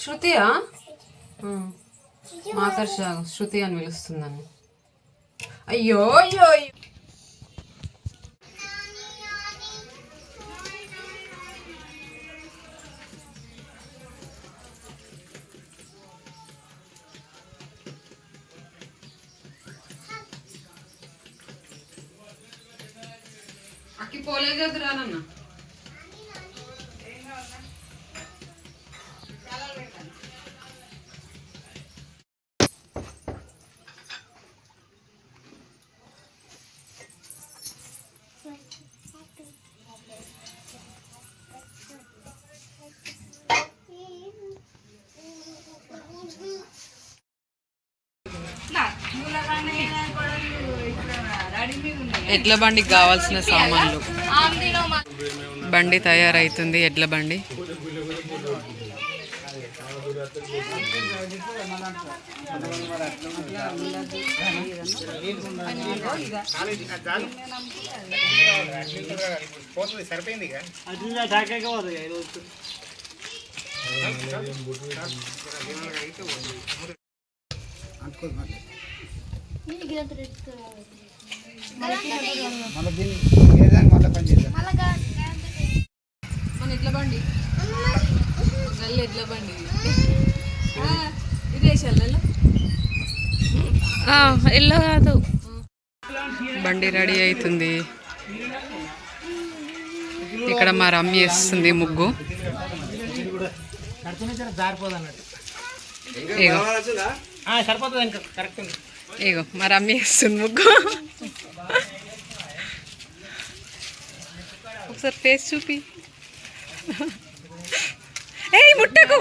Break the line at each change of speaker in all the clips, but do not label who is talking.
శృతియా మాతర్ష శృతి అని పిలుస్తుందని. అయ్యో అయ్యో అయ్యో అక్కి పోలేదు రానన్న. ఎడ్ల బండికి కావాల్సిన సామాన్లు. బండి తయారైతుంది, ఎడ్ల బండి. మన ఎడ్ల బండి గల్లి ఎడ్ల బండి ఇల్లు కాదు. బండి రెడీ అవుతుంది. ఇక్కడ మా రమ్య వేస్తుంది ముగ్గు. ఇగో మా రమ్య వేస్తుంది ముగ్గు. ఒకసారి ఫేస్ చూపి. ఏయ్ ముట్టకు.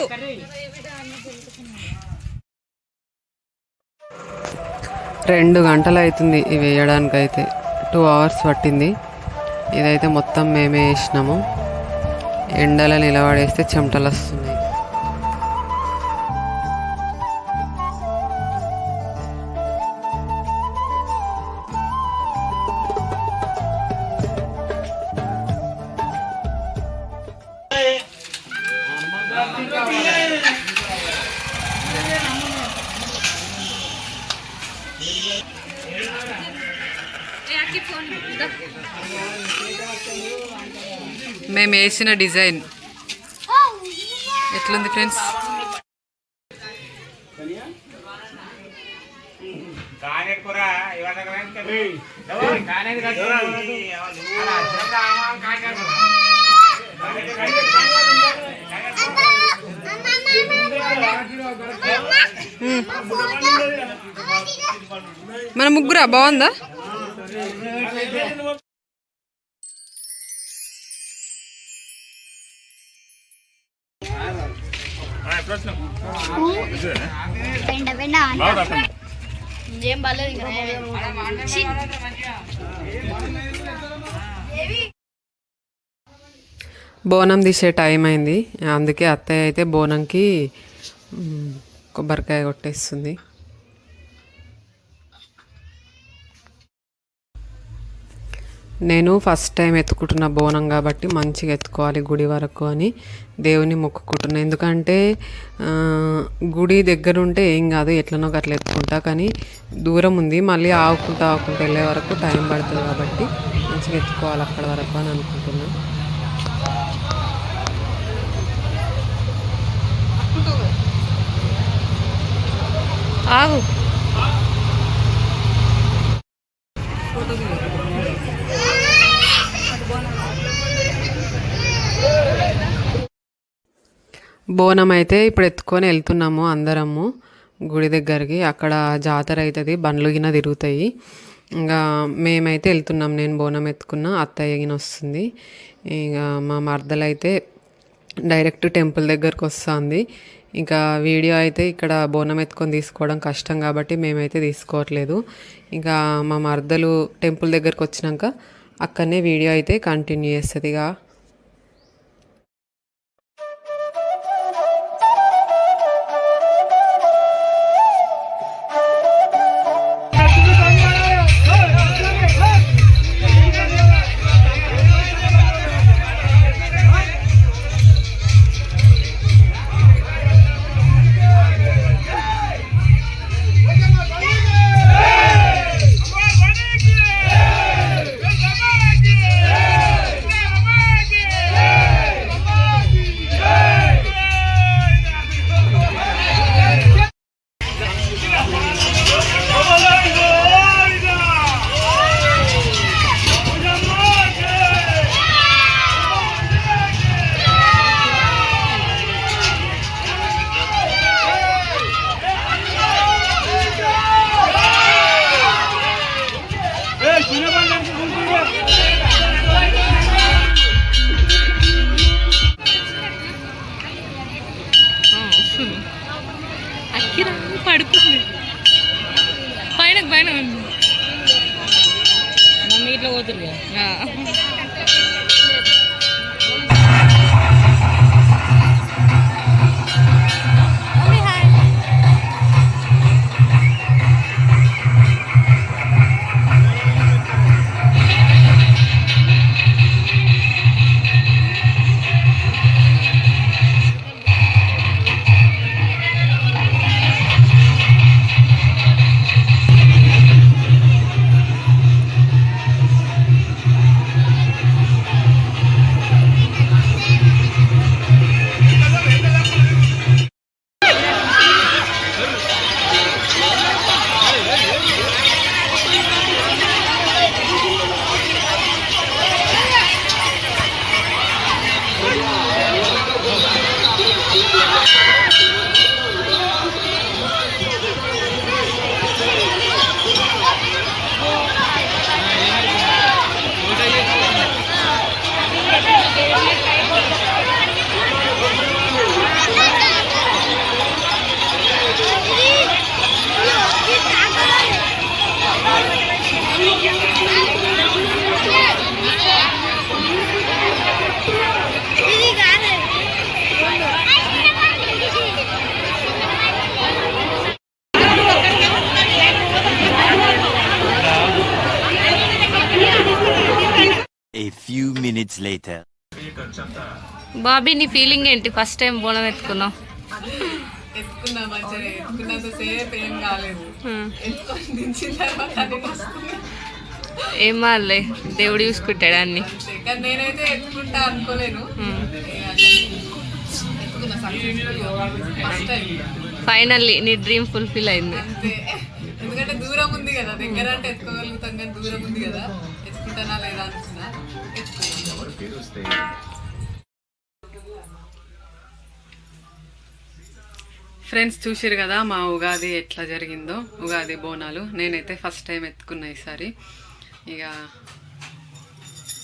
2 గంటలు అవుతుంది ఇవి వేయడానికైతే. 2 అవర్స్ పట్టింది. ఇదైతే మొత్తం మేమే వేసినాము. ఎండలో నిలబడేస్తే చెమటలు వస్తున్నాయి. మేము వేసిన డిజైన్ ఎట్లుంది ఫ్రెండ్స్? మన ముగ్గురా బాగుందా? బోనం తీసే టైం అయింది. అందుకే అత్తయ్య అయితే బోనంకి కొబ్బరికాయ కొట్టేస్తుంది. నేను ఫస్ట్ టైం ఎత్తుకుంటున్న బోనం కాబట్టి మంచిగా ఎత్తుకోవాలి గుడి వరకు అని దేవుని మొక్కుకుంటున్నాను. ఎందుకంటే గుడి దగ్గర ఉంటే ఏం కాదు, ఎట్లనో అట్లా ఎత్తుకుంటా. కానీ దూరం ఉంది, మళ్ళీ ఆవుకుంటా వెళ్ళే వరకు టైం పడుతుంది కాబట్టి మంచిగా ఎత్తుకోవాలి అక్కడ వరకు అని అనుకుంటున్నాను. ఆగు. బోనం అయితే ఇప్పుడు ఎత్తుకొని వెళ్తున్నాము అందరము గుడి దగ్గరికి. అక్కడ జాతర అవుతుంది, బండ్లు గిన తిరుగుతాయి. ఇంకా మేమైతే వెళ్తున్నాం. నేను బోనం ఎత్తుకున్నా, అత్తయ్య గిన వస్తుంది. ఇక మా మర్దలైతే డైరెక్ట్ టెంపుల్ దగ్గరకు వస్తుంది. ఇంకా వీడియో అయితే ఇక్కడ బోనం ఎత్తుకొని తీసుకోవడం కష్టం కాబట్టి మేమైతే తీసుకోవట్లేదు. ఇంకా మా మర్దలు టెంపుల్ దగ్గరకు వచ్చినాక అక్కడనే వీడియో అయితే కంటిన్యూ చేస్తుంది. ఇక
A few minutes later.
Bobby నీ ఫీలింగ్ ఏంటి ఫస్ట్ టైం బోనం ఎత్తుకున్నావు?
ఎత్తుకున్నా మంచిగా ఎత్తుకున్నంత సేపు ఏం కాలేదు, ఎత్తుకొని దించిన తర్వాత
ఏం మాలే దేవుడు చూసుకుంటాడు అన్ని.
కానీ నేనైతే ఎత్తుకుంటా అనుకోలేను.
ఫైనల్లీ నీ డ్రీమ్ ఫుల్ఫిల్ అయింది.
అంతే, ఎందుకంటే దూరం ఉంది కదా, దగ్గర అంటే ఎత్తుకోగలుగుతాం కానీ దూరం ఉంది కదా, ఎత్తుకుంటానా లేదా అనుకున్నా. ఫ్రెండ్స్ చూసిరు కదా మా ఉగాది ఎట్లా జరిగిందో, ఉగాది బోనాలు. నేనైతే ఫస్ట్ టైం ఎత్తుకున్నా ఈసారి. ఇక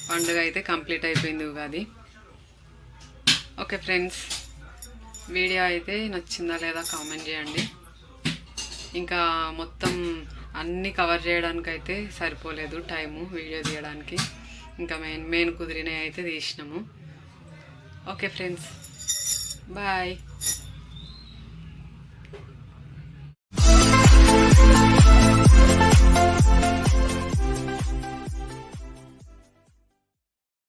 పండుగ అయితే కంప్లీట్ అయిపోయింది ఉగాది. ఓకే ఫ్రెండ్స్, వీడియో అయితే నచ్చిందా లేదా కామెంట్ చేయండి. ఇంకా మొత్తం అన్నీ కవర్ చేయడానికి అయితే సరిపోలేదు టైము వీడియో తీయడానికి. ఇంకా మెయిన్ కుదిరినవి అయితే తీసినాము. Okay friends, bye.